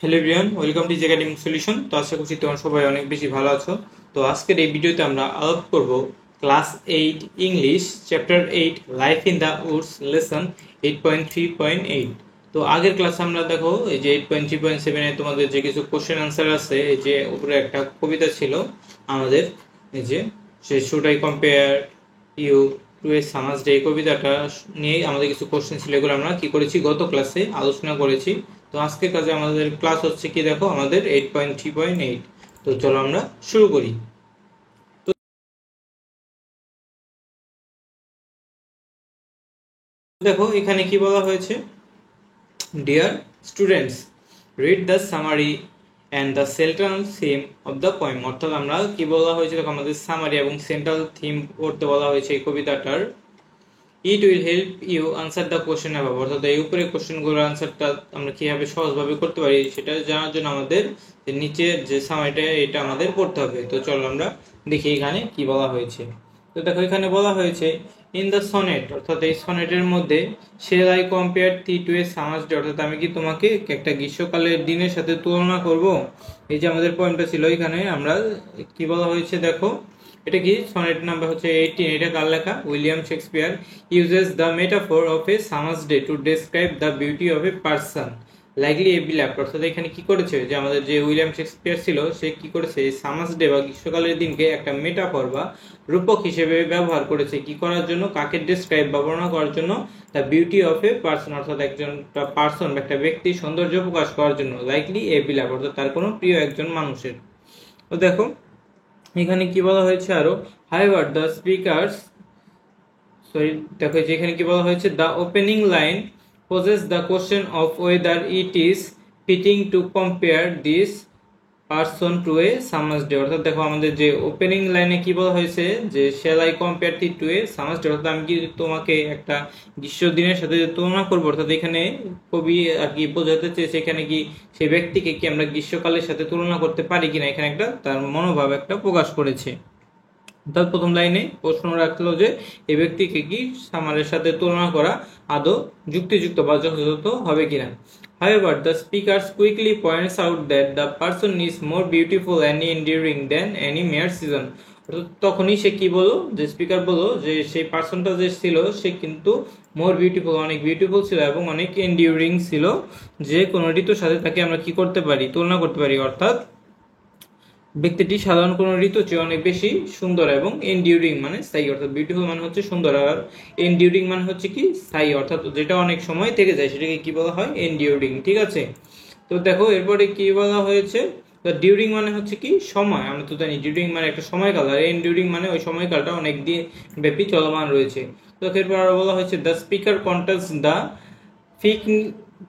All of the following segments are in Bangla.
Hello everyone, welcome to academic solution. তো আশা করছি তোমরা সবাই অনেক বেশি ভালো আছো। তো আজকের এই ভিডিওতে আমরা আলোচনা করব class 8 English chapter 8 life in the Woods lesson 8.3.8। তো আগের ক্লাসে আমরা দেখো এই যে 8.3.7 এ তোমাদের যে কিছু কোশ্চেন আনসার আছে, এই যে উপরে একটা কবিতা ছিল আমাদের, এই যে সে should I compare you to a summer's day, এই কবিতাটা নিয়ে আমাদের কিছু কোশ্চেন ছিল, এগুলো আমরা কি করেছি গত ক্লাসে আলোচনা করেছি। তো আজকের কাজে আমাদের ক্লাস হচ্ছে কি দেখো আমাদের 8.3.8। তো চলো আমরা শুরু করি। তো দেখো এখানে কি বলা হয়েছে, dear students read the summary and the central theme of the poem. অর্থাৎ আমরা কি বলা হয়েছে দেখো, আমাদের সামারি এবং সেন্ট্রাল থিম পড়তে বলা হয়েছে এই কবিতাটার। It will help you answer the question above, অর্থাৎ এই উপরে কোশ্চেনগুলোর আনসারটা আমরা কিভাবে সহজভাবে করতে পারি সেটা জানার জন্য আমাদের নিচের যে সামারিটা এটা আমাদের পড়তে হবে। তো চলো আমরা দেখি এখানে কি বলা হয়েছে। তো দেখো এখানে বলা হয়েছে ইন দ্য সনেট, অর্থাৎ এই সনেটের মধ্যে shall I compare thee to a summer's day, অর্থাৎ আমি কি তোমাকে একটা গ্রীষ্মকালের দিনের সাথে তুলনা করব। এই যে আমাদের পয়েন্টটা ছিল এখানে আমরা কি বলা হয়েছে দেখো, এটা কি সনেট নাম্বার হচ্ছে 18, এটা কার লেখা, William Shakespeare uses the metaphor of a summer's day to describe the beauty of a person likely a beloved। অর্থাৎ এখানে কি করেছে যে আমাদের যে উইলিয়াম শেক্সপিয়ার ছিল সে কি করেছে এই সামার্স ডে বা গ্রীষ্মকালের দিনকে একটা মেটাফর বা রূপক হিসেবে ব্যবহার করেছে কি করার জন্য, কাকে ডেসক্রাইব বা বর্ণনা করার জন্য, the beauty of a person, অর্থাৎ একজন পার্সন বা একটা ব্যক্তির সৌন্দর্য প্রকাশ করার জন্য, লাইকলি এ beloved অর্থাৎ তার কোনো প্রিয় একজন মানুষের। তো দেখো এখানে কি বলা হয়েছে আরো, however the speakers সরি দেখো যেখানে কি বলা হয়েছে, the opening line poses the question of whether it is fitting to compare this person to a summer's day. অর্থাৎ দেখো আমাদের যে ওপেনিং লাইনে কি বলা হয়েছে যে shall I compare thee to a summer's day, অর্থাৎ আমি কি তোমাকে একটা গ্রীষ্ম দিনের সাথে তুলনা করবো। অর্থাৎ এখানে কবি আর কি বোঝাতে চেয়েছে এখানে কি সেই ব্যক্তিকে কি আমরা গ্রীষ্মকালের সাথে তুলনা করতে পারি কিনা, এখানে একটা তার মনোভাব একটা প্রকাশ করেছে। অর্থাৎ প্রথম লাইনে প্রশ্ন রাখলো যে এই ব্যক্তিকে কি সামারের সাথে তুলনা করা আদৌ যুক্তিযুক্ত বা যথাযথ হবে কিনা। However, the speaker quickly points out that the person is more beautiful and enduring than any mere season। তখনই সে কি বলো, যে স্পিকার বলো যে সেই পার্সনটা যে ছিল সে কিন্তু মোর বিউটিফুল, অনেক বিউটিফুল ছিল এবং অনেক এন্ডিউরিং ছিল, যে কোনো ঋতুর সাথে তাকে আমরা কি করতে পারি, তুলনা করতে পারি। অর্থাৎ ব্যক্তিটি সাধারণ কোনো ঋতু চেয়ে অনেক বেশি সুন্দর এবং এনডিউরিং মানে স্থায়ী, অর্থাৎ বিউটিফুল মানে হচ্ছে সুন্দর, আর এনডিউরিং মানে হচ্ছে কি স্থায়ী, অর্থাৎ যেটা অনেক সময় থেকে যায় সেটাকে কি বলা হয়, এনডিউরিং। ঠিক আছে, তো দেখো এরপরে কি বলা হয়েছে, ডিউরিং মানে হচ্ছে কি সময়, আমরা তো জানি ডিউরিং মানে একটা সময়কাল, আর এনডিউরিং মানে ওই সময়কালটা অনেক দিন ব্যাপী চলমান রয়েছে। তো এরপর আরো বলা হয়েছে the speaker contrast the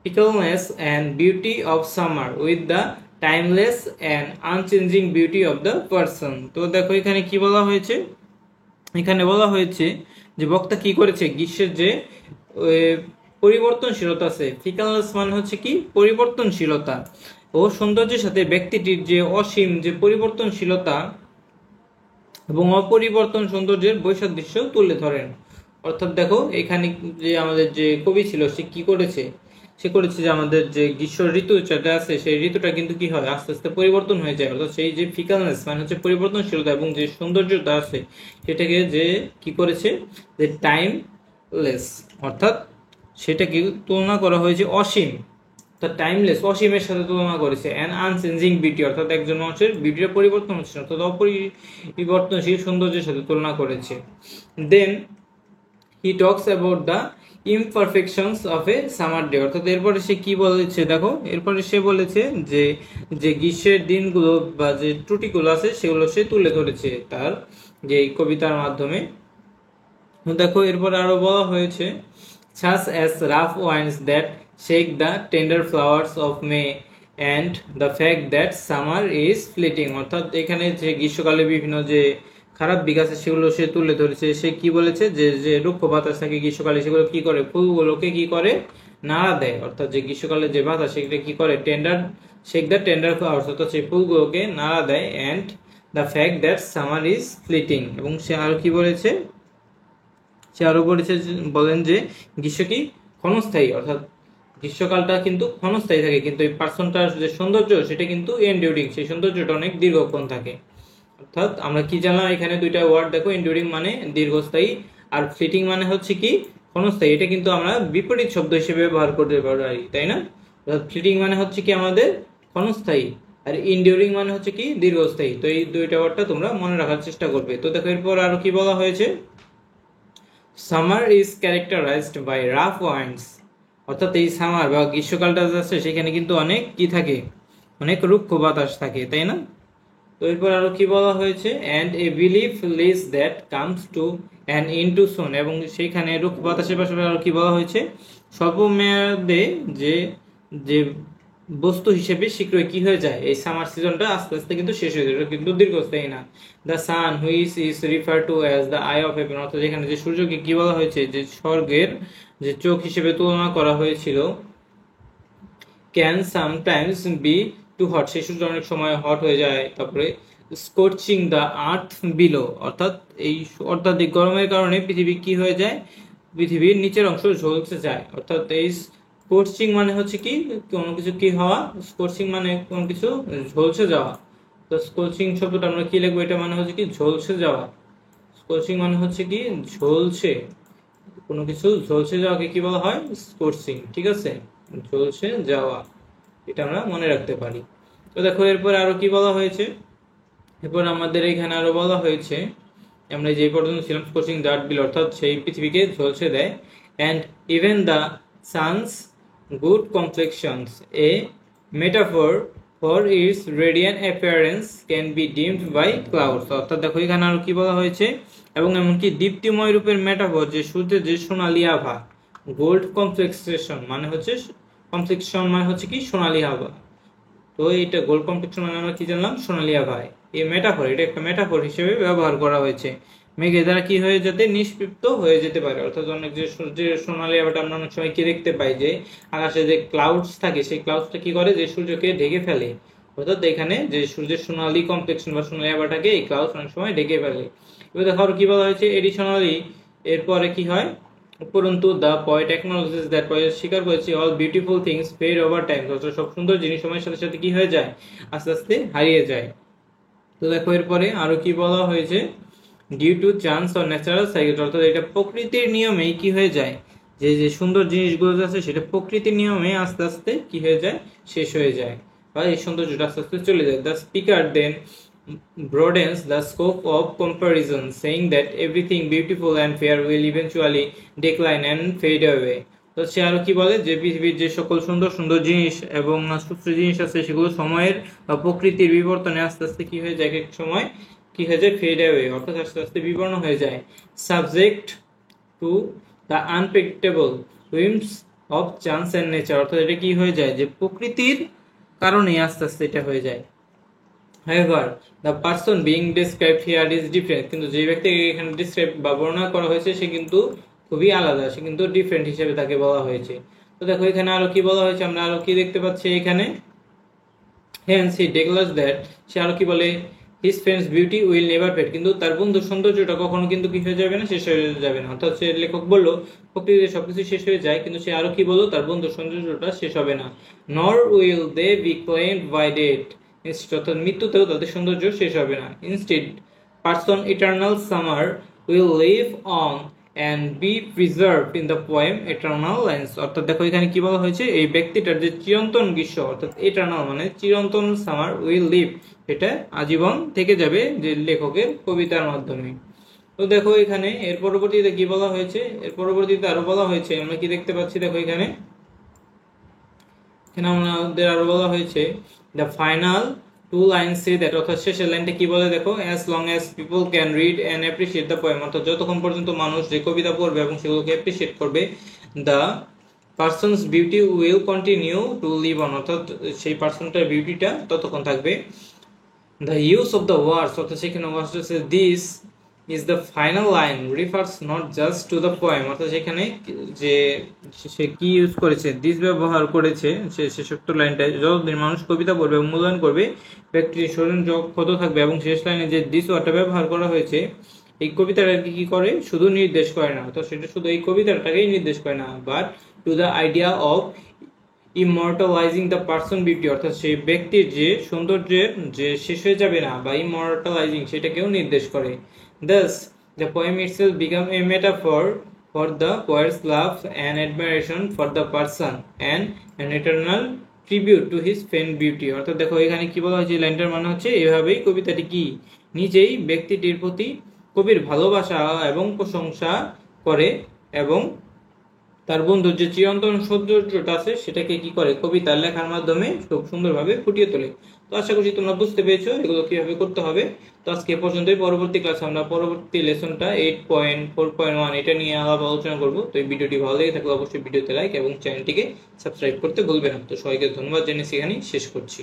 fickleness and beauty of summer with the timeless and আনচেঞ্জিং beauty of the person. তো দেখো এখানে কি বলা হয়েছে, এখানে বলা হয়েছে যে বক্তা কি করেছে গ্রীষ্মের যে পরিবর্তনশীলতা আছে, ফিকালনেস মানে হচ্ছে কি পরিবর্তনশীলতা, ও সৌন্দর্যের সাথে ব্যক্তিটির যে অসীম যে পরিবর্তনশীলতা এবং অপরিবর্তন সৌন্দর্যের বৈসাদৃশ্য তুলে ধরেন। অর্থাৎ দেখো এখানে যে আমাদের যে কবি ছিল সে কি করেছে, সে করেছে যে আমাদের যে গ্রীষ্ম ঋতু যেটা আছে সেই ঋতুটা কিন্তু কি হয় আস্তে আস্তে পরিবর্তন হয়ে যায়। অর্থাৎ সেই যে ফিকালনেস মানে হচ্ছে পরিবর্তনশীলতা এবং যে সৌন্দর্যতা আছে সেটাকে যে কি করেছে যে টাইমলেস, অর্থাৎ সেটাকে তুলনা করা হয়েছে অসীম, তা টাইমলেস অসীমের সাথে তুলনা করেছে, অ্যান্ড আনচেঞ্জিং বিউটি অর্থাৎ একজন মানুষের বিউটির পরিবর্তন হচ্ছে না, অর্থাৎ অপরিবর্তনশীল সৌন্দর্যের সাথে তুলনা করেছে। Then he talks about the imperfections of a summer day, অর্থাৎ এরপরে সে কি বলেছে দেখো, এরপরে সে বলেছে যে যে গ্রীষ্মের দিনগুলো বা যে ত্রুটিগুলো আছে সেগুলো সে তুলে ধরেছে তার যে কবিতার মাধ্যমে। দেখো এরপর আরো বলা হয়েছে such as rough winds that shake the tender flowers of May and the fact that summer is fleeting। অর্থাৎ এখানে যে গ্রীষ্মকালে বিভিন্ন যে খারাপ দিক আছে সেগুলো সে তুলে ধরেছে। সে কি বলেছে যে যে রুক্ষ বাতাস থাকে গ্রীষ্মকালে সেগুলো কি করে, ফুলগুলোকে কি করে নাড়া দেয়, অর্থাৎ যে গ্রীষ্মকালে যে বাতাস সেটা কি করে tender shake the tender flowers, অর্থাৎ সেই ফুলগুলোকে নাড়া দেয়, and the fact that summer is fleeting. এবং সে আর কি বলেছে, সে আরো বলেছে বলেন যে গ্রীষ্ম কি ক্ষণস্থায়ী, অর্থাৎ গ্রীষ্মকালটা কিন্তু ক্ষণস্থায়ী থাকে, কিন্তু এই পার্সনটার যে সৌন্দর্য সেটা কিন্তু এন্ডিউরিং, সেই সৌন্দর্যটা অনেক দীর্ঘক্ষণ থাকে। অর্থাৎ আমরা কি জানলাম এখানে দুইটা ওয়ার্ড দেখো, এন্ডিউরিং মানে দীর্ঘস্থায়ী আর ফ্লিটিং মানে হচ্ছে কি ক্ষণস্থায়ী। এটা কিন্তু আমরা বিপরীত শব্দ হিসেবে ব্যবহার করতে পারি, তাই না? ফ্লিটিং মানে হচ্ছে কি আমাদের ক্ষণস্থায়ী, আর ইনডিউরিং মানে হচ্ছে কি দীর্ঘস্থায়ী। তো এই দুইটা ওয়ার্ডটা তোমরা মনে রাখার চেষ্টা করবে। তো দেখো এরপর আরো কি বলা হয়েছে, summer is characterised by rough winds. অর্থাৎ এই সামার বা গ্রীষ্মকালটা আছে সেখানে কিন্তু অনেক কি থাকে, অনেক রুক্ষ বাতাস থাকে, তাই না? তো এরপর আরো কি বলা হয়েছে, and a brief lease that comes to an end too soon. এবং সেইখানে রুক্ষ বাতাসের পাশাপাশি আরো কি বলা হয়েছে, স্বল্প মেয়াদে যে যে বস্তু হিসেবে শীঘ্রই কি হয়ে যায়, এই সামার সিজনটা আস্তে আস্তে কিন্তু শেষ হয়ে যায়, কিন্তু দীর্ঘস্থায়ী না। The sun which is refer to as the I of haven. অর্থাৎ যেখানে যে সূর্যকে কি বলা হয়েছে, যে স্বর্গের যে চোখ হিসেবে তুলনা করা হয়েছিল, can sometimes be too hot, সেই সূর্য অনেক সময় হট হয়ে যায়। তারপরে স্কর্চিং দ্য আর্থ বিলো, অর্থাৎ এই অত্যাধিক গরমের কারণে পৃথিবী কি হয়ে যায়, পৃথিবীর নিচের অংশ ঝলসে যায়। অর্থাৎ এই স্কর্চিং মানে হচ্ছে কি কোনো কিছু কি হওয়া, স্কর্চিং মানে কোনো কিছু ঝলসে যাওয়া। তো স্কর্চিং শব্দটা আমরা কি লিখবো, এটা মানে হচ্ছে কি ঝলসে যাওয়া। স্কর্চিং মানে হচ্ছে কি ঝলসে, কোনো কিছু ঝলসে যাওয়াকে কি বলা হয়, স্কর্চিং। ঠিক আছে, ঝলসে যাওয়া, এটা আমরা মনে রাখতে পারি। তো দেখো এরপর আরো কি বলা হয়েছে, এরপর আমাদের এখানে আরো বলা হয়েছে, আমরা যে পর্যন্ত ছিলাম, স্কচিং ডার্ট বিল, অর্থাৎ সেই পৃথিবীকে ঝলসে দেয়। And even the sun's good complexions a metaphor for its radiant appearance can be dimmed by clouds. অর্থাৎ দেখো এখানে আরো কি বলা হয়েছে, এবং এমনকি দীপ্তিময় রূপের মেটাফর, যে সূর্যের যে সোনালী আভা, গোল্ড কমপ্লেক্সেশন মানে হচ্ছে, কমপ্লেক্সন মানে হচ্ছে কি সোনালী আভা। তো এটা গোল্ড কমপ্লেক্সন মানে আমরা কি জানলাম, সোনালী আভা। এই মেটাফর, এটা একটা মেটাফর হিসেবে ব্যবহার করা হয়েছে, মেঘে দ্বারা কি হয়ে যেতে নিষ্পৃপ্ত হয়ে যেতে পারে। অর্থাৎ অনেক যে সূর্যের সোনালী আভাটা আমরা অনেক সময় কি দেখতে পাই, যে আকাশে যে ক্লাউডস থাকে, সেই ক্লাউডসটা কি করে, যে সূর্যকে ঢেকে ফেলে। অর্থাৎ এখানে যে সূর্যের সোনালী কমপ্লেক্সন বা সোনালী আভাটাকে এই ক্লাউডস অনেক সময় ঢেকে ফেলে। এবার দেখো কি বলা হয়েছে, এডিশনালি এরপরে কি হয়, উপরন্তু the poet acknowledges that, poet স্বীকার করেছে, all beautiful things fade over time. অর্থাৎ সব সুন্দর জিনিস সময়ের সাথে সাথে কি হয়ে যায়, আস্তে আস্তে হারিয়ে যায়। তো দেখো এরপরে আরো কি বলা হয়েছে, due to chance or natural cycle. অর্থাৎ এটা প্রকৃতির নিয়মেই কি হয়ে যায়, যে যে সুন্দর জিনিসগুলো আছে সেটা প্রকৃতির নিয়মে আস্তে আস্তে কি হয়ে যায়, শেষ হয়ে যায়, বা এই সৌন্দর্যটা আস্তে আস্তে চলে যায়। The speaker then broadens the scope of comparison, saying that everything beautiful and fair will eventually decline and fade away. তো সে আরো কি বলে, যে পৃথিবীর যে সকল সুন্দর সুন্দর জিনিস এবং সুস্থ জিনিস আছে সেগুলো সময়ের বা প্রকৃতির বিবর্তনে আস্তে আস্তে কি হয়ে যায়, এক সময় কি হয়ে যায়, ফেড অ্যাওয়ে, অর্থাৎ আস্তে আস্তে বিবর্ণ হয়ে যায়। Subject to the unpredictable whims of chance and nature. অর্থাৎ এটা কি হয়ে যায়, যে প্রকৃতির কারণে আস্তে আস্তে এটা হয়ে যায়। However, the person being described here is different. কিন্তু যে ব্যক্তিকে এখানে ডিসক্রাইব বা বর্ণনা করা হয়েছে সে কিন্তু খুবই আলাদা, সে কিন্তু ডিফারেন্ট হিসেবে তাকে বলা হয়েছে। তো দেখো এখানে আরো কি বলা হয়েছে, আমরা আরো কি দেখতে পাচ্ছি এখানে, hence he declares that, সে আরো কি বলে, his friend's beauty will never fade, কিন্তু তার বন্ধুর সৌন্দর্যটা কখনো কিন্তু কি হয়ে যাবে না, শেষ হয়ে যাবে না। অর্থাৎ সে লেখক বললো প্রকৃতিতে সবকিছু শেষ হয়ে যায়, কিন্তু সে আরো কি বললো, তার বন্ধুর সৌন্দর্যটা শেষ হবে না। nor will they be claimed by death, অর্থাৎ মৃত্যুতেও তাদের সৌন্দর্য শেষ হবে না। Instead person eternal summer will live on and be preserved in the poem eternal lines। অর্থাৎ দেখো এখানে কি বলা হয়েছে, এই ব্যক্তিটার যে চিরন্তন গ্রীষ্ম, অর্থাৎ eternal মানে চিরন্তন, সামার উইল লিভ এটা আজীবন থেকে যাবে, যে লেখকের কবিতার মাধ্যমে। তো দেখো এখানে এর পরবর্তীতে কি বলা হয়েছে, এর পরবর্তীতে আরো বলা হয়েছে, আমরা কি দেখতে পাচ্ছি, দেখো এখানে আমাদের আরো বলা হয়েছে, the final two lines say that, অর্থাৎ শেষের লাইনটা কি বলে দেখো, as long as people can read and appreciate the poem. অর্থাৎ যতক্ষণ পর্যন্ত মানুষ যে কবিতা পড়বে এবং সেগুলোকে অ্যাপ্রিসিয়েট করবে, the person's beauty will continue to live on, অর্থাৎ সেই পার্সনটার বিউটিটা ততক্ষণ থাকবে। The use of the words, অর্থাৎ সেখানে ওয়ার্ডস আছে, this is the final line refers not just to the poem. অর্থাৎ সেখানে যে সে কি ইউজ করেছে, দিস ব্যবহার করেছে, সে শেষোক্ত লাইনটায় যতদিন মানুষ কবিতা পড়বে এবং মূল্যায়ন করবে ব্যক্তির শরীর ক্ষত থাকবে, এবং শেষ লাইনে যে দিস ওয়ার্ডটা ব্যবহার করা হয়েছে, এই কবিতাটাকে কি করে, শুধু নির্দেশ করে না, অর্থাৎ সেটা শুধু এই কবিতাটাকেই নির্দেশ করে না, but to the idea of immortalising the person beauty, অর্থাৎ সেই ব্যক্তির যে সৌন্দর্যের যে শেষ হয়ে যাবে না বা ইমর্টালাইজিং সেটাকেও নির্দেশ করে। Thus, the poem itself became a metaphor for the poet's love and admiration for the person and an eternal tribute to his faint beauty. অর্থাৎ দেখো এখানে কি বলা হয়েছে, লাইনটার মানে হচ্ছে এভাবেই কবিতাটি কি নিজেই ব্যক্তিটির প্রতি কবির ভালোবাসা এবং প্রশংসা করে এবং তার বন্ধুর যে চিরন্তন সৌন্দর্যটা আছে সেটাকে কি করে কবিতার লেখার মাধ্যমে খুব সুন্দরভাবে ফুটিয়ে তোলে। তো আশা করছি তোমরা বুঝতে পেরেছো এগুলো কিভাবে করতে হবে। তো আজকে এ পর্যন্তই, পরবর্তী ক্লাসে আমরা পরবর্তী লেসনটা 8.4.1 এটা নিয়ে আলোচনা করবো। তো এই ভিডিওটি ভালো লেগে থাকলে অবশ্যই ভিডিওতে লাইক এবং চ্যানেলটিকে সাবস্ক্রাইব করতে ভুলবে না। তো সবাইকে ধন্যবাদ জানিয়ে এখানেই শেষ করছি।